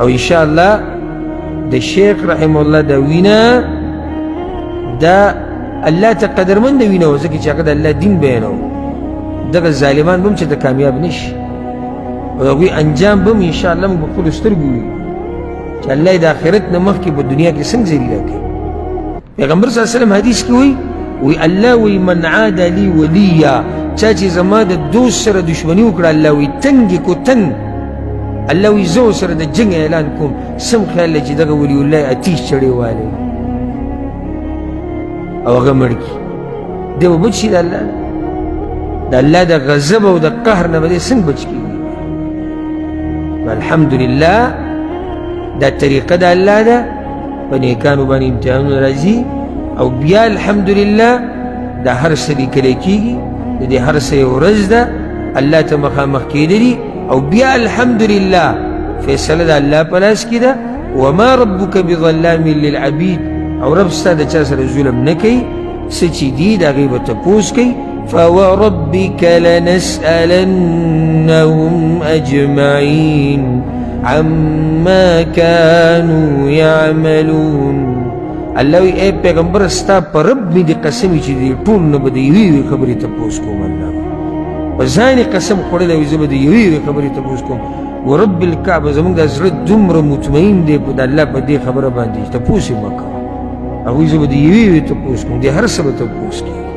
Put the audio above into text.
او انشاءالله د شیخ رحم الله دا وینا دا الله ته قدرمند وینا و ځکه چې هغه د الله دین بیانو دغه ظالمان به هم چې د کامیاب نشي او د هغوی انجام به هم انشاءالله موږ په خپلو سترګو وینو چې الله یې د آخرت نه مخکې په دنیا کې څنګه ذلیله کوي پیغمبر صلی الله علیه وسلم حدیث کې وی الله وی من عاد لی ولیا چا چې زما د دوست سره دشمني وکړه الله وی تنګ کو تنګ الله وی زه سره د جنګ اعلان کوم سم خیال دی چې دغه ولی الله اتیش چړې والی او هغه مړ کي دی به بچ شي د الله د الله د غضب او د قهر نه به دی څنګه بچ کېږي الحمدلله دا طریقه د الله ده په نیکانو باندې امتحانونه راځي او بیا الحمدلله دا هر څه لیکلی کېږي د دې هر څه یو ورځ ده الله ته مخامخ کېدلي او بیا الحمدلله فیصله د الله په لاس کې ده وما ربک بظلام للعبید او رب ستا د چا سره ظلم نه کوي څه چې دي د هغې به تپوس کوي فوربک لنسألنهم اجمعین عما كانوا يعملون الله وی اے پیغمبر ستا پر رب می دی قسمی چې دی ټول نه به د یوې خبرې تپوس کوم الله په ځان قسم خوړلی وي زه به د یوې خبرې تپوس کوم ورب الکعبه زموږ د زړه دومره مطمئن دی د الله په دې خبره باندې تپوس یې مه کوه هغوی زه به د یوې تپوس کوم د هر څه به تپوس کوي